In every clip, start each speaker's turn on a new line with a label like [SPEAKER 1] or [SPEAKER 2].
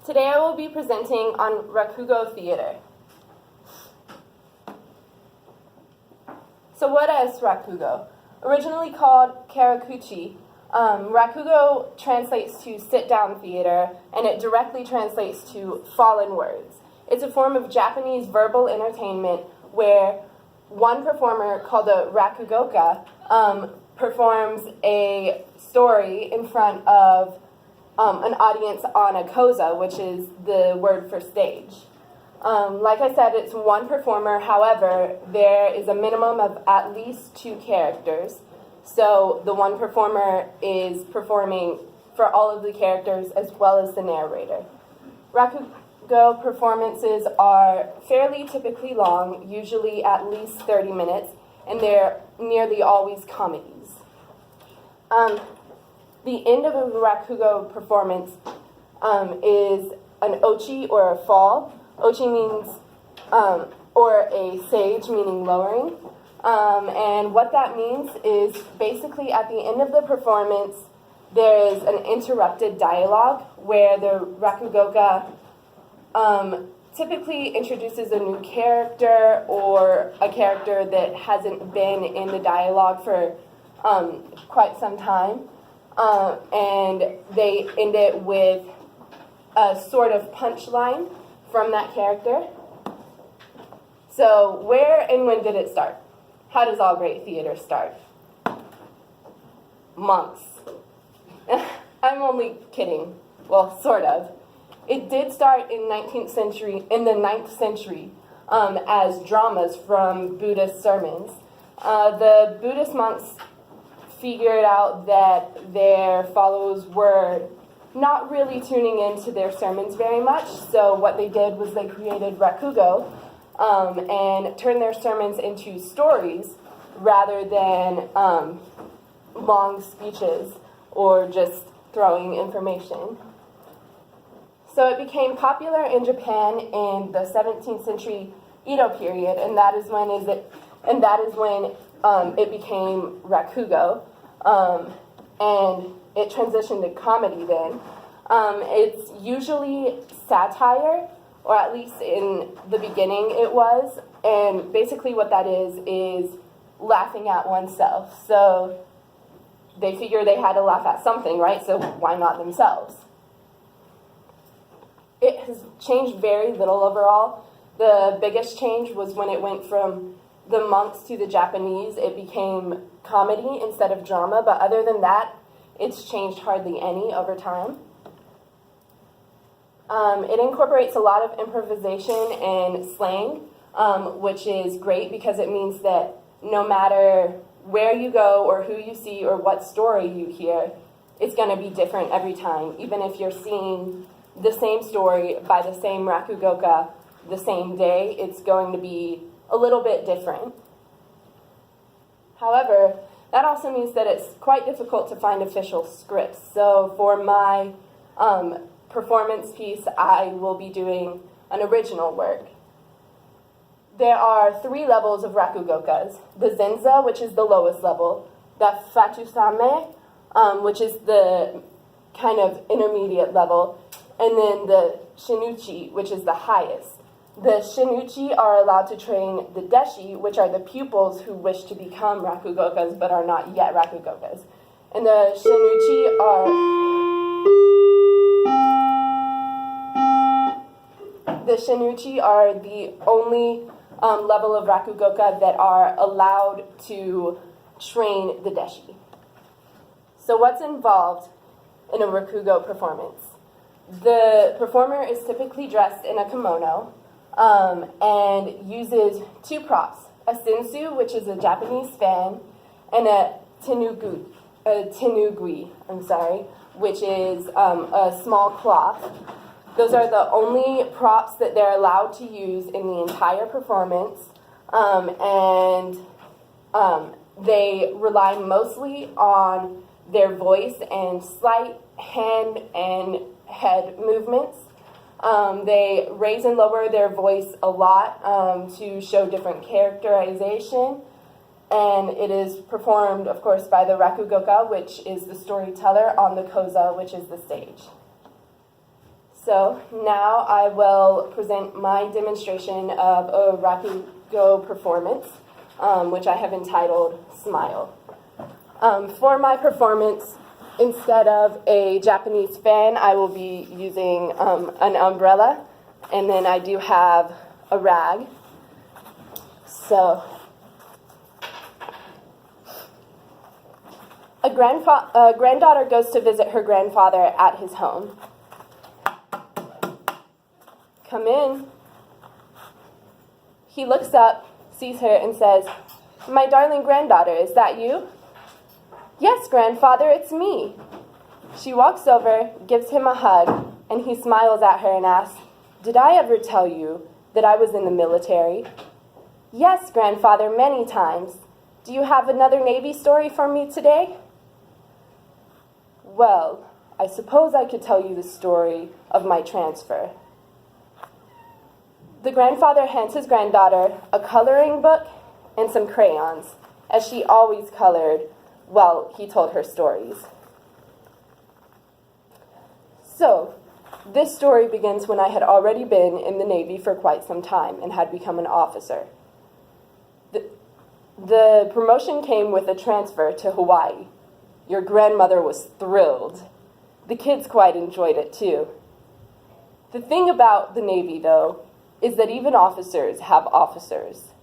[SPEAKER 1] Today I will be presenting on Rakugo theater. So what is Rakugo? Originally called Karakuchi, Rakugo translates to sit-down theater, and it directly translates to fallen words. It's a form of Japanese verbal entertainment where one performer, called a Rakugoka, performs a story in front of an audience on a koza, which is the word for stage. Like I said, it's one performer. However, there is a minimum of at least 2 characters. So the one performer is performing for all of the characters as well as the narrator. Rakugo performances are fairly typically long, usually at least 30 minutes, and they're nearly always comedies. The end of a Rakugo performance is an ochi, or a fall. Ochi means, or a sage, meaning lowering. And what that means is basically at the end of the performance, there is an interrupted dialogue where the Rakugoka typically introduces a new character or a character that hasn't been in the dialogue for quite some time. And they end it with a sort of punchline from that character. So where and when did it start? How does all great theater start? Monks. I'm only kidding. Well, sort of. It did start in the 9th century, as dramas from Buddhist sermons. The Buddhist monks figured out that their followers were not really tuning into their sermons very much, so what they did was they created Rakugo and turned their sermons into stories rather than long speeches or just throwing information. So it became popular in Japan in the 17th century Edo period, and that is when it became Rakugo, and it transitioned to comedy then. It's usually satire, or at least in the beginning it was, and basically what that is laughing at oneself. So they figure they had to laugh at something, right? So why not themselves? It has changed very little overall. The biggest change was when it went from the monks to the Japanese. It became comedy instead of drama, but other than that, it's changed hardly any over time. It incorporates a lot of improvisation and slang, which is great because it means that no matter where you go or who you see or what story you hear, it's going to be different every time. Even if you're seeing the same story by the same Rakugoka the same day, it's going to be a little bit different. However, that also means that it's quite difficult to find official scripts. So for my performance piece, I will be doing an original work. There are 3 levels of Rakugokas. The Zenza, which is the lowest level, the Fatusame, which is the kind of intermediate level, and then the Shinuchi, which is the highest. The Shinuchi are allowed to train the Deshi, which are the pupils who wish to become Rakugokas but are not yet Rakugokas. And the Shinuchi are the only level of Rakugoka that are allowed to train the Deshi. So what's involved in a Rakugo performance? The performer is typically dressed in a kimono and uses 2 props, a sensu, which is a Japanese fan, and a tenugui, which is a small cloth. Those are the only props that they're allowed to use in the entire performance, and they rely mostly on their voice and slight hand and head movements. They raise and lower their voice a lot to show different characterization, and it is performed, of course, by the Rakugoka, which is the storyteller, on the koza, which is the stage. So now I will present my demonstration of a Rakugo performance, which I have entitled Smile. For my performance, instead of a Japanese fan, I will be using an umbrella, and then I do have a rag. So, a granddaughter goes to visit her grandfather at his home. Come in. He looks up, sees her, and says, "My darling granddaughter, is that you?" "Yes, grandfather, it's me." She walks over, gives him a hug, and he smiles at her and asks, "Did I ever tell you that I was in the military?" "Yes, grandfather, many times. Do you have another Navy story for me today?" "Well, I suppose I could tell you the story of my transfer." The grandfather hands his granddaughter a coloring book and some crayons, as she always colored while he told her stories. So, this story begins when I had already been in the Navy for quite some time and had become an officer. The promotion came with a transfer to Hawaii. Your grandmother was thrilled. The kids quite enjoyed it too. The thing about the Navy, though, is that even officers have officers.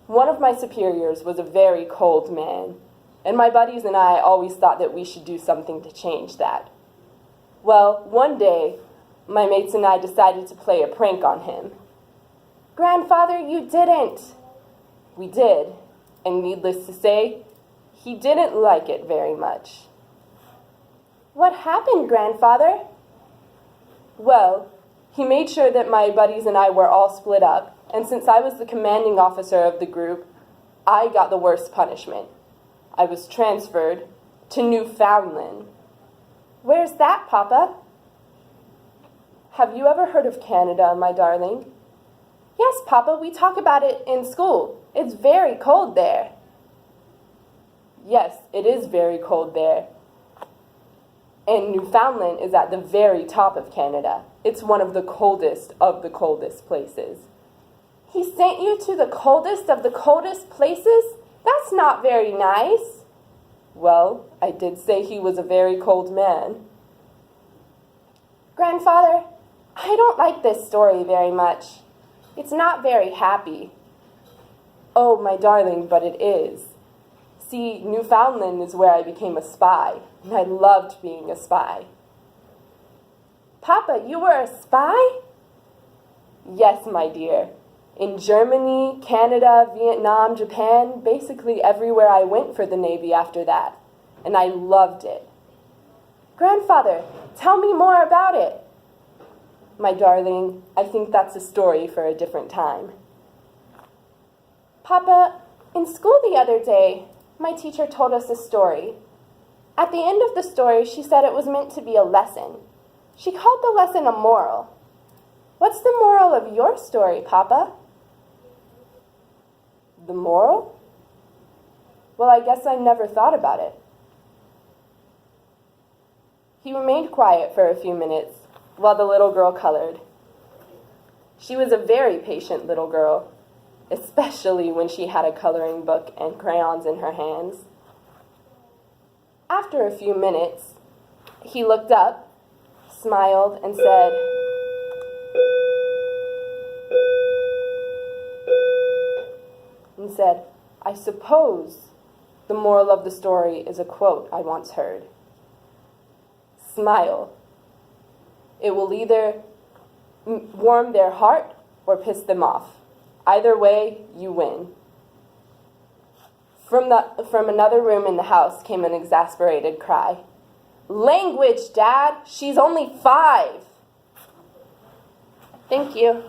[SPEAKER 1] One of my superiors was a very cold man, and my buddies and I always thought that we should do something to change that. Well, one day, my mates and I decided to play a prank on him. "Grandfather, you didn't!" We did, and needless to say, he didn't like it very much. "What happened, grandfather?" Well, he made sure that my buddies and I were all split up, and since I was the commanding officer of the group, I got the worst punishment. I was transferred to Newfoundland. "Where's that, Papa?" "Have you ever heard of Canada, my darling?" "Yes, Papa, we talk about it in school. It's very cold there." "Yes, it is very cold there. And Newfoundland is at the very top of Canada. It's one of the coldest places." "He sent you to the coldest of the coldest places? That's not very nice." "Well, I did say he was a very cold man." "Grandfather, I don't like this story very much. It's not very happy." "Oh, my darling, but it is. See, Newfoundland is where I became a spy, and I loved being a spy." "Papa, you were a spy?" "Yes, my dear. In Germany, Canada, Vietnam, Japan, basically everywhere I went for the Navy after that, and I loved it." "Grandfather, tell me more about it." "My darling, I think that's a story for a different time." "Papa, in school the other day, my teacher told us a story. At the end of the story, she said it was meant to be a lesson. She called the lesson a moral. What's the moral of your story, Papa?" "The moral? Well, I guess I never thought about it." He remained quiet for a few minutes while the little girl colored. She was a very patient little girl, especially when she had a coloring book and crayons in her hands. After a few minutes, he looked up, smiled, and said, "I suppose the moral of the story is a quote I once heard. Smile. It will either warm their heart or piss them off. Either way, you win." From another room in the house came an exasperated cry. "Language, Dad! She's only 5!" Thank you.